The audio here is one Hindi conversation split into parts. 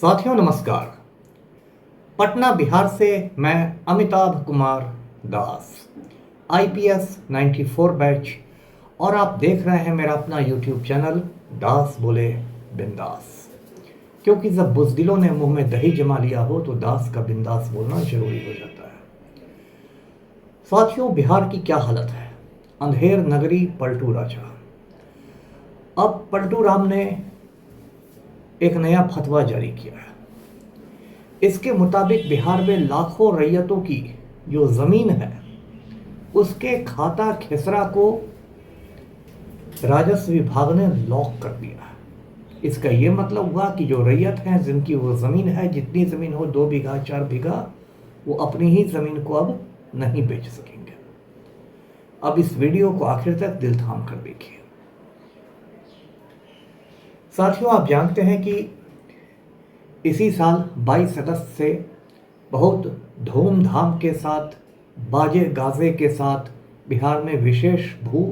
साथियों नमस्कार। पटना बिहार से मैं अमिताभ कुमार दास, आईपीएस 94 बैच, और आप देख रहे हैं मेरा अपना यूट्यूब चैनल दास बोले बिंदास। क्योंकि जब बुज़दिलों ने मुंह में दही जमा लिया हो तो दास का बिंदास बोलना जरूरी हो जाता है। साथियों, बिहार की क्या हालत है। अंधेर नगरी पलटू राजा। अब पलटू राम ने एक नया फतवा जारी किया है। इसके मुताबिक बिहार में लाखों रैयतों की जो जमीन है उसके खाता खेसरा को राजस्व विभाग ने लॉक कर दिया है। इसका यह मतलब हुआ कि जो रैयत हैं जिनकी वो जमीन है, जितनी जमीन हो 2 बीघा 4 बीघा, वो अपनी ही जमीन को अब नहीं बेच सकेंगे। अब इस वीडियो को आखिर तक दिल थाम कर देखिए। साथियों, आप जानते हैं कि इसी साल 22 अगस्त से बहुत धूमधाम के साथ, बाजे गाजे के साथ बिहार में विशेष भू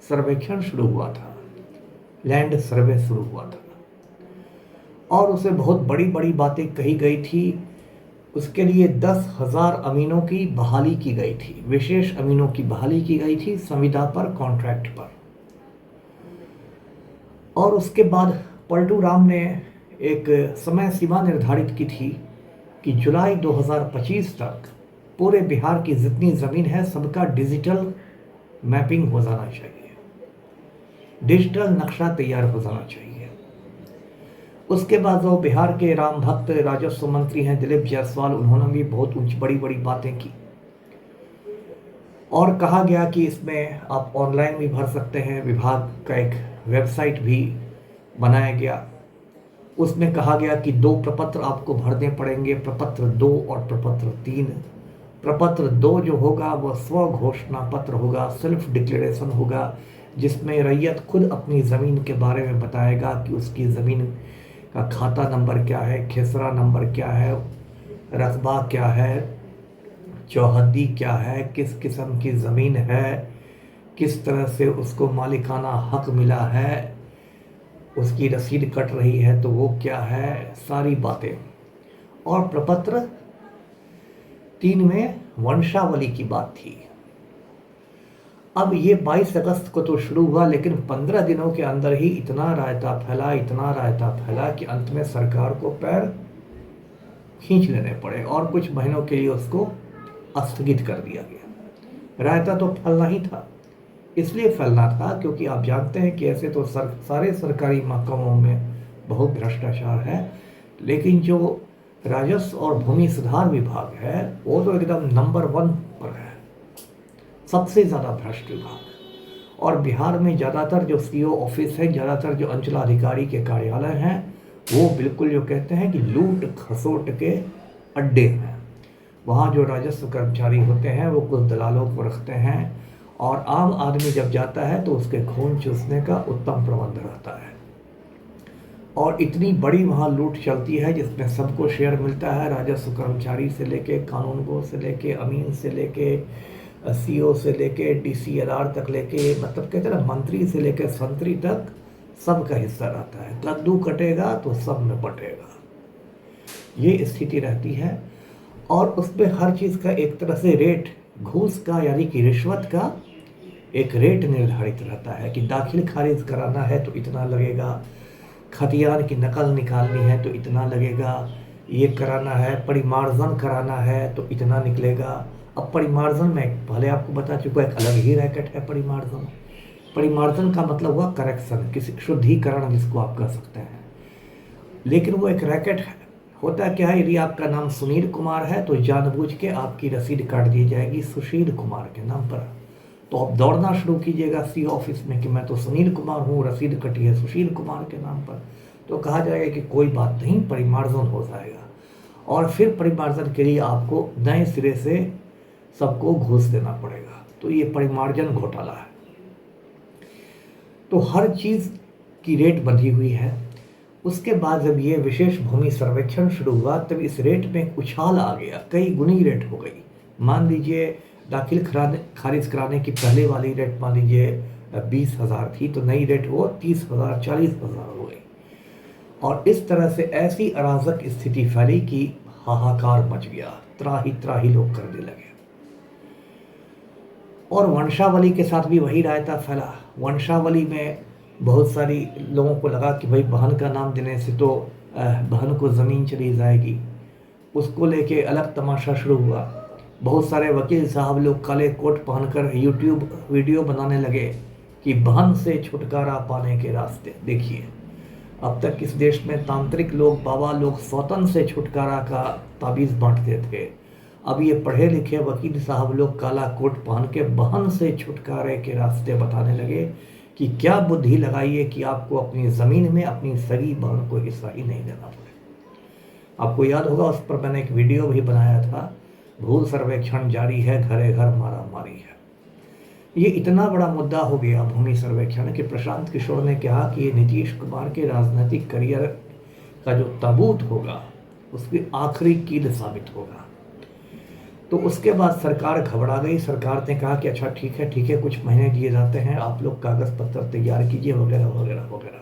सर्वेक्षण शुरू हुआ था, लैंड सर्वे शुरू हुआ था, और उसे बहुत बड़ी बड़ी बातें कही गई थी। उसके लिए 10,000 अमीनों की बहाली की गई थी, विशेष अमीनों की बहाली की गई थी संविदा पर, कॉन्ट्रैक्ट पर। और उसके बाद पलटू राम ने एक समय सीमा निर्धारित की थी कि जुलाई 2025 तक पूरे बिहार की जितनी ज़मीन है सबका डिजिटल मैपिंग हो जाना चाहिए, डिजिटल नक्शा तैयार हो जाना चाहिए। उसके बाद जो बिहार के राम भक्त राजस्व मंत्री हैं दिलीप जायसवाल, उन्होंने भी बहुत बड़ी बड़ी बातें की और कहा गया कि इसमें आप ऑनलाइन भी भर सकते हैं। विभाग का एक वेबसाइट भी बनाया गया। उसमें कहा गया कि 2 प्रपत्र आपको भरने पड़ेंगे, प्रपत्र 2 और प्रपत्र 3। प्रपत्र 2 जो होगा वह स्व घोषणा पत्र होगा, सेल्फ डिक्लेरेशन होगा, जिसमें रैयत खुद अपनी ज़मीन के बारे में बताएगा कि उसकी ज़मीन का खाता नंबर क्या है, खेसरा नंबर क्या है, रकबा क्या है, चौहद्दी क्या है, किस किस्म की ज़मीन है, किस तरह से उसको मालिकाना हक मिला है, उसकी रसीद कट रही है तो वो क्या है, सारी बातें। और प्रपत्र 3 में वंशावली की बात थी। अब ये 22 अगस्त को तो शुरू हुआ, लेकिन 15 दिनों के अंदर ही इतना रायता फैला कि अंत में सरकार को पैर खींच लेने पड़े और कुछ महीनों के लिए उसको स्थगित कर दिया गया। रायता तो फैलना ही था, इसलिए फैलना था क्योंकि आप जानते हैं कि ऐसे तो सारे सरकारी महकमों में बहुत भ्रष्टाचार है, लेकिन जो राजस्व और भूमि सुधार विभाग है वो तो एकदम नंबर 1 पर है, सबसे ज़्यादा भ्रष्ट विभाग। और बिहार में ज़्यादातर जो सीओ ऑफिस है, ज़्यादातर जो अंचलाधिकारी के कार्यालय हैं, वो बिल्कुल जो कहते हैं कि लूट खसोट के अड्डे हैं। वहाँ जो राजस्व कर्मचारी होते हैं वो कुछ दलालों को रखते हैं और आम आदमी जब जाता है तो उसके खून चूसने का उत्तम प्रबंध रहता है। और इतनी बड़ी वहाँ लूट चलती है जिसमें सबको शेयर मिलता है, राजस्व कर्मचारी से लेके कानूनगो से लेके अमीन से लेके सीओ से लेके डीसीएलआर तक लेके, मतलब कहते हैं ना, मंत्री से लेके संतरी तक सबका हिस्सा रहता है। कद्दू कटेगा तो सब में बटेगा, ये स्थिति रहती है। और उसमें हर चीज़ का एक तरह से रेट, घूस का यानी कि रिश्वत का एक रेट निर्धारित रहता है कि दाखिल खारिज कराना है तो इतना लगेगा, खतियान की नकल निकालनी है तो इतना लगेगा, ये कराना है, परिमार्जन कराना है तो इतना निकलेगा। अब परिमार्जन में पहले आपको बता चुका, एक अलग ही रैकेट है परिमार्जन। परिमार्जन का मतलब हुआ करेक्शन, किसी शुद्धिकरण जिसको आप कह सकते हैं, लेकिन वो एक रैकेट है। होता क्या है, यदि आपका नाम सुनील कुमार है तो जानबूझ के आपकी रसीद काट दी जाएगी सुशील कुमार के नाम पर। तो आप दौड़ना शुरू कीजिएगा सी ऑफिस में कि मैं तो सुनील कुमार हूँ, रसीद कटी है सुशील कुमार के नाम पर। तो कहा जाएगा कि कोई बात नहीं, परिमार्जन हो जाएगा। और फिर परिमार्जन के लिए आपको नए सिरे से सबको घूस देना पड़ेगा। तो ये परिमार्जन घोटाला है। तो हर चीज़ की रेट बंधी हुई है। उसके बाद जब ये विशेष भूमि सर्वेक्षण शुरू हुआ तब इस रेट में उछाल आ गया, कई गुनी रेट हो गई। मान लीजिए दाखिल खारिज कराने की पहले वाली रेट मान लीजिए 20,000 थी, तो नई रेट वो 30,000 40,000 हो गई। और इस तरह से ऐसी अराजक स्थिति फैली कि हाहाकार मच गया, त्राही त्राही लोग करने लगे। और वंशावली के साथ भी वही रायता फैला। वंशावली में बहुत सारी लोगों को लगा कि भाई बहन का नाम देने से तो बहन को ज़मीन चली जाएगी, उसको लेके अलग तमाशा शुरू हुआ। बहुत सारे वकील साहब लोग काले कोट पहनकर यूट्यूब वीडियो बनाने लगे कि बहन से छुटकारा पाने के रास्ते। देखिए, अब तक इस देश में तांत्रिक लोग, बाबा लोग स्वतंत्र से छुटकारा का ताबीज़ बांटते थे। अब ये पढ़े लिखे वकील साहब लोग काला कोट पहन के बहन से छुटकारे के रास्ते बताने लगे कि क्या बुद्धि लगाइए कि आपको अपनी ज़मीन में अपनी सगी बहन को हिस्सा ही नहीं देना पड़े। आपको याद होगा, उस पर मैंने एक वीडियो भी बनाया था, भू सर्वेक्षण जारी है, घरे घर मारा मारी है। ये इतना बड़ा मुद्दा हो गया भूमि सर्वेक्षण कि प्रशांत किशोर ने कहा कि ये नीतीश कुमार के राजनीतिक करियर का जो ताबूत होगा उसकी आखिरी कील साबित होगा। तो उसके बाद सरकार घबरा गई। सरकार ने कहा कि अच्छा ठीक है, कुछ महीने दिए जाते हैं, आप लोग कागज़ पत्र तैयार कीजिए वगैरह वगैरह वगैरह।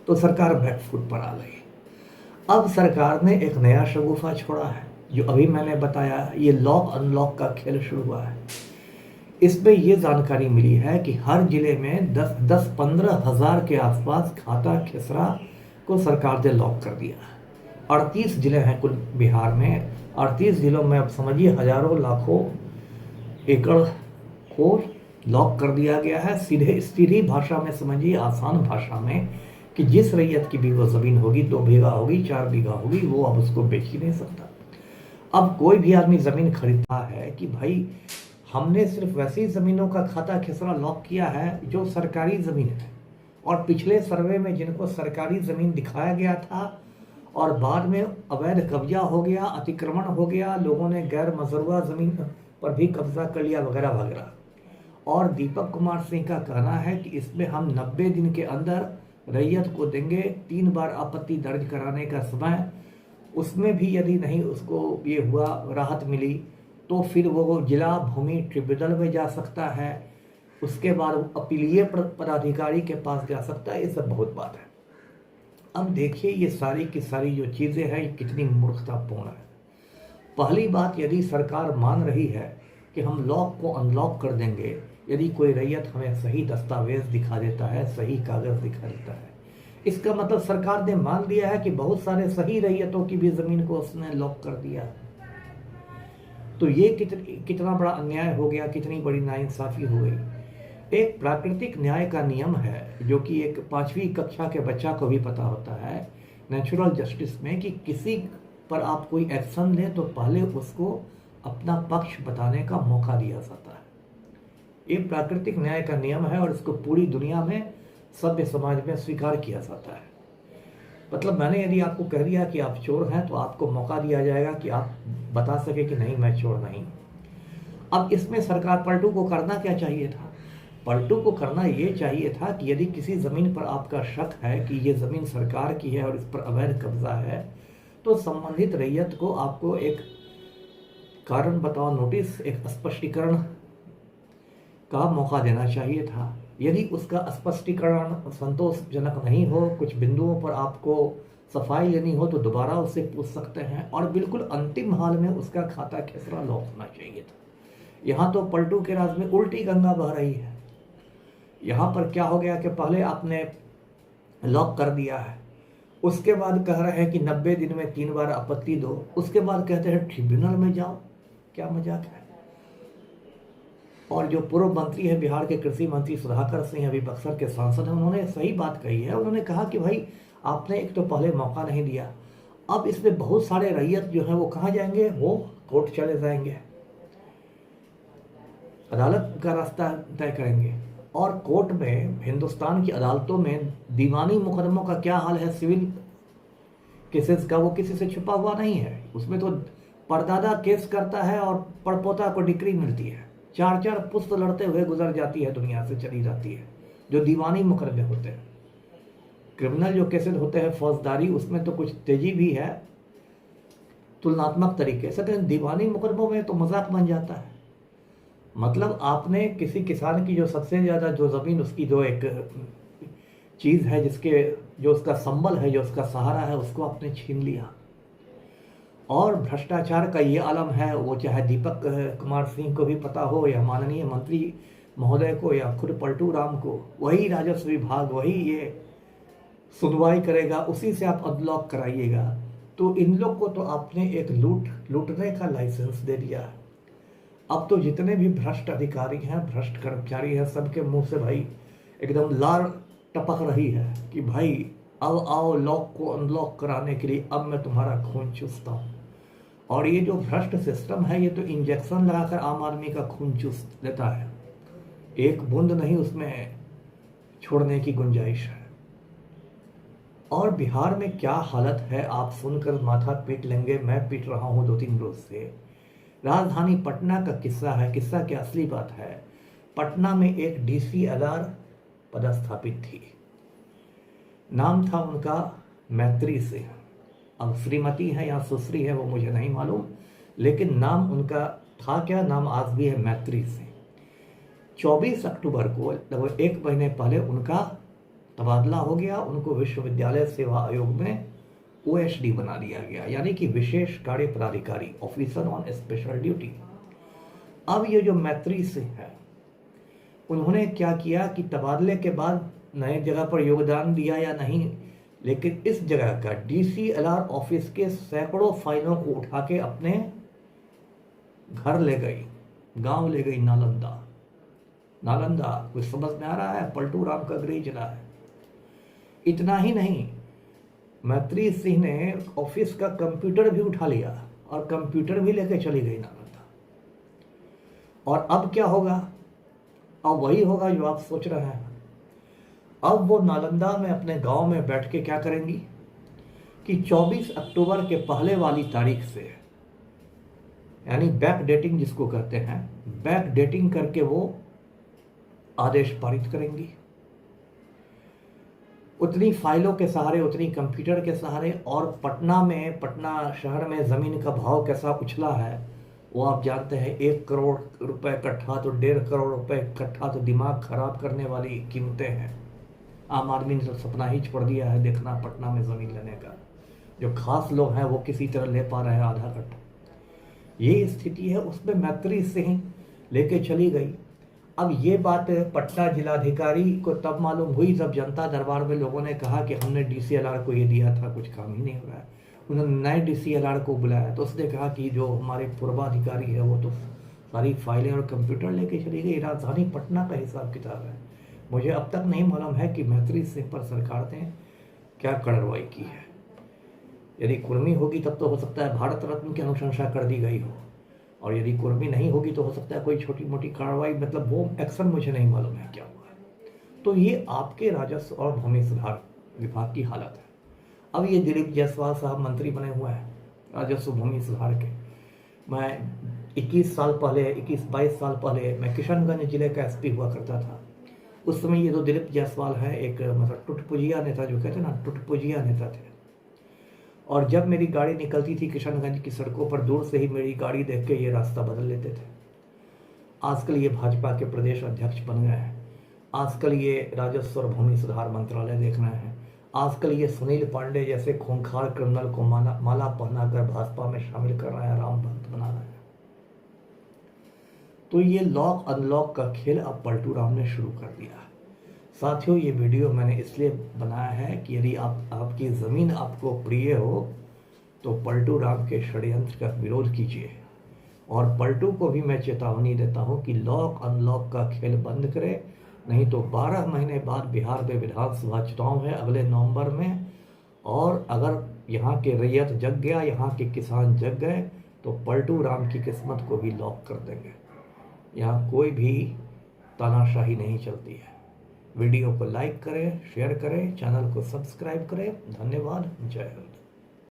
तो सरकार बैकफुट पर आ गई। अब सरकार ने एक नया शगुफा छोड़ा है, जो अभी मैंने बताया, ये लॉक अनलॉक का खेल शुरू हुआ है। इसमें ये जानकारी मिली है कि हर जिले में 10-15 हज़ार के आसपास खाता खेसरा को सरकार ने लॉक कर दिया। 38 जिले हैं कुल बिहार में। 38 जिलों में अब समझिए हजारों लाखों एकड़ को लॉक कर दिया गया है। सीधी भाषा में समझिए, आसान भाषा में, कि जिस रैयत की भी वो ज़मीन होगी, 2 बीघा होगी, 4 बीघा होगी, वो अब उसको बेच ही नहीं सकता। अब कोई भी आदमी ज़मीन खरीदता है कि भाई हमने सिर्फ वैसी ज़मीनों का खाता खेसरा लॉक किया है जो सरकारी ज़मीन है, और पिछले सर्वे में जिनको सरकारी ज़मीन दिखाया गया था और बाद में अवैध कब्जा हो गया, अतिक्रमण हो गया, लोगों ने गैर मजरूआ ज़मीन पर भी कब्जा कर लिया वगैरह वगैरह। और दीपक कुमार सिंह का कहना है कि इसमें हम 90 दिन के अंदर रैयत को देंगे 3 बार आपत्ति दर्ज कराने का समय। उसमें भी यदि नहीं उसको ये हुआ, राहत मिली, तो फिर वो जिला भूमि ट्रिब्यूनल में जा सकता है। उसके बाद अपीलीय पदाधिकारी के पास जा सकता है। ये सब बहुत बात है। अब देखिए, ये सारी की सारी जो चीज़ें हैं ये कितनी मूर्खतापूर्ण है। पहली बात, यदि सरकार मान रही है कि हम लॉक को अनलॉक कर देंगे, यदि कोई रैयत हमें सही दस्तावेज दिखा देता है, सही कागज़ दिखा देता है, इसका मतलब सरकार ने मान लिया है कि बहुत सारे सही रैयतों की भी ज़मीन को उसने लॉक कर दिया। तो ये कितना बड़ा अन्याय हो गया, कितनी बड़ी नाइंसाफ़ी हो गई। एक प्राकृतिक न्याय का नियम है जो कि एक 5वीं कक्षा के बच्चा को भी पता होता है, नेचुरल जस्टिस में, कि किसी पर आप कोई एक्शन लें तो पहले उसको अपना पक्ष बताने का मौका दिया जाता है। ये प्राकृतिक न्याय का नियम है और इसको पूरी दुनिया में, सभ्य समाज में स्वीकार किया जाता है। मतलब मैंने यदि आपको कह दिया कि आप चोर हैं तो आपको मौका दिया जाएगा कि आप बता सके कि नहीं, मैं चोर नहीं। अब इसमें सरकार पलटू को करना क्या चाहिए था? पलटू को करना ये चाहिए था कि यदि किसी ज़मीन पर आपका शक है कि ये ज़मीन सरकार की है और इस पर अवैध कब्जा है, तो संबंधित रैयत को आपको एक कारण बताओ नोटिस, एक स्पष्टीकरण का मौका देना चाहिए था। यदि उसका स्पष्टीकरण संतोषजनक नहीं हो, कुछ बिंदुओं पर आपको सफाई लेनी हो, तो दोबारा उससे पूछ सकते हैं, और बिल्कुल अंतिम हाल में उसका खाता खेसरा लॉक होना चाहिए था। यहाँ तो पलटू के राज में उल्टी गंगा बह रही है। यहाँ पर क्या हो गया कि पहले आपने लॉक कर दिया है, उसके बाद कह रहे हैं कि 90 दिन में 3 बार आपत्ति दो, उसके बाद कहते हैं ट्रिब्यूनल में जाओ। क्या मजाक है। और जो पूर्व मंत्री है बिहार के कृषि मंत्री सुधाकर सिंह, अभी बक्सर के सांसद हैं, उन्होंने सही बात कही है। उन्होंने कहा कि भाई आपने एक तो पहले मौका नहीं दिया, अब इसमें बहुत सारे रैयत जो हैं वो कहाँ जाएंगे, वो कोर्ट चले जाएंगे, अदालत का रास्ता तय करेंगे। और कोर्ट में, हिंदुस्तान की अदालतों में दीवानी मुकदमों का क्या हाल है, सिविल केसेस का, वो किसी से छुपा हुआ नहीं है। उसमें तो परदादा केस करता है और पड़पोता को डिक्री मिलती है, 4-4 पुस्त लड़ते हुए गुजर जाती है, दुनिया से चली जाती है। जो दीवानी मुकदमे होते हैं, क्रिमिनल जो केसेस होते हैं फौजदारी, उसमें तो कुछ तेजी भी है तुलनात्मक तरीके से, लेकिन दीवानी मुकदमों में तो मजाक बन जाता है। मतलब आपने किसी किसान की जो सबसे ज़्यादा जो ज़मीन, उसकी जो एक चीज़ है जिसके जो उसका संबल है, जो उसका सहारा है, उसको आपने छीन लिया। और भ्रष्टाचार का ये आलम है, वो चाहे दीपक कुमार सिंह को भी पता हो या माननीय मंत्री महोदय को या खुद पलटू राम को, वही राजस्व विभाग वही ये सुनवाई करेगा, उसी से आप अनलॉक कराइएगा। तो इन लोग को तो आपने एक लूटने का लाइसेंस दे दिया। अब तो जितने भी भ्रष्ट अधिकारी हैं, भ्रष्ट कर्मचारी हैं, सबके मुंह से भाई एकदम लार टपक रही है कि भाई अब आओ लॉक को अनलॉक कराने के लिए, अब मैं तुम्हारा खून चूसता हूँ। और ये जो भ्रष्ट सिस्टम है, ये तो इंजेक्शन लगाकर आम आदमी का खून चूस देता है, एक बूंद नहीं उसमें छोड़ने की गुंजाइश है। और बिहार में क्या हालत है आप सुनकर माथा पीट लेंगे, मैं पीट रहा हूँ 2-3 रोज से। राजधानी पटना का किस्सा है, किस्सा की असली बात है। पटना में एक DCLR पदस्थापित थी, नाम था उनका मैत्री सिंह। अब श्रीमती है या सुश्री है वो मुझे नहीं मालूम, लेकिन नाम उनका था क्या, नाम आज भी है मैत्री सिंह। 24 अक्टूबर को लगभग 1 महीने पहले उनका तबादला हो गया, उनको विश्वविद्यालय सेवा आयोग में OSD बना दिया गया, यानी कि विशेष कार्य पदाधिकारी, ऑफिसर ऑन स्पेशल ड्यूटी। अब ये जो मैत्री सिंह है, उन्होंने क्या किया कि तबादले के बाद नए जगह पर योगदान दिया या नहीं, लेकिन इस जगह का DCLR ऑफिस के सैकड़ों फाइलों को उठा के अपने घर ले गई, गांव ले गई, नालंदा कुछ समझ में आ रहा है, पलटू राम का गृह जिला है। इतना ही नहीं, मैत्री सिंह ने ऑफिस का कंप्यूटर भी उठा लिया और कंप्यूटर भी लेके चली गई नालंदा। और अब क्या होगा, अब वही होगा जो आप सोच रहे हैं। अब वो नालंदा में अपने गांव में बैठ के क्या करेंगी कि 24 अक्टूबर के पहले वाली तारीख से, यानी बैक डेटिंग जिसको कहते हैं, बैक डेटिंग करके वो आदेश पारित करेंगी। उतनी फाइलों के सहारे, उतनी कंप्यूटर के सहारे। और पटना शहर में ज़मीन का भाव कैसा उछला है वो आप जानते हैं। 1 करोड़ रुपए कट्ठा तो 1.5 करोड़ रुपए कट्ठा तो दिमाग खराब करने वाली कीमतें हैं। आम आदमी ने तो सपना ही छोड़ दिया है देखना पटना में ज़मीन लेने का। जो खास लोग हैं वो किसी तरह ले पा रहे हैं आधा कट्ठा। ये स्थिति है, उसमें मैत्री सिंह लेके चली गई। अब ये बात पटना जिलाधिकारी को तब मालूम हुई जब जनता दरबार में लोगों ने कहा कि हमने DCLR को ये दिया था, कुछ काम ही नहीं हो रहा है। उन्होंने नए DCLR को बुलाया तो उसने कहा कि जो हमारे पूर्वाधिकारी है वो तो सारी फाइलें और कंप्यूटर लेके चली गई। राजधानी पटना का हिसाब किताब है। मुझे अब तक नहीं मालूम है कि मैत्री सिंह पर सरकार ने क्या कार्रवाई की है। यदि कुर्मी होगी तब तो हो सकता है भारत रत्न की अनुशंसा कर दी गई हो, और यदि कुर्मी नहीं होगी तो हो सकता है कोई छोटी मोटी कार्रवाई, मतलब वो एक्शन मुझे नहीं मालूम है क्या हुआ है। तो ये आपके राजस्व और भूमि सुधार विभाग की हालत है। अब ये दिलीप जायसवाल साहब मंत्री बने हुए हैं राजस्व भूमि सुधार के। मैं 21 साल पहले, 21-22 साल पहले मैं किशनगंज जिले का SP हुआ करता था। उस समय ये जो दिलीप जायसवाल है एक मतलब टुटपुजिया नेता, जो कहते हैं ना, टुटपुजिया नेता थे। और जब मेरी गाड़ी निकलती थी किशनगंज की सड़कों पर, दूर से ही मेरी गाड़ी देख के ये रास्ता बदल लेते थे। आजकल ये भाजपा के प्रदेश अध्यक्ष बन गए हैं। आजकल ये राजस्व और भूमि सुधार मंत्रालय देख रहे हैं। आजकल ये सुनील पांडे जैसे खूंखार क्रिमिनल को माला पहनाकर भाजपा में शामिल कर रहे हैं, राम भक्त बना रहे हैं। तो ये लॉक अनलॉक का खेल अब पलटू राम ने शुरू कर दिया। साथियों, ये वीडियो मैंने इसलिए बनाया है कि यदि आपकी ज़मीन आपको प्रिय हो तो पलटू राम के षड्यंत्र का विरोध कीजिए। और पलटू को भी मैं चेतावनी देता हूं कि लॉक अनलॉक का खेल बंद करे, नहीं तो 12 महीने बाद बिहार में विधानसभा चुनाव है अगले नवंबर में। और अगर यहाँ के रैयत जग गया, यहाँ के किसान जग गए, तो पलटू राम की किस्मत को भी लॉक कर देंगे। यहाँ कोई भी तानाशाही नहीं चलती है। वीडियो को लाइक करें, शेयर करें, चैनल को सब्सक्राइब करें। धन्यवाद। जय हिंद।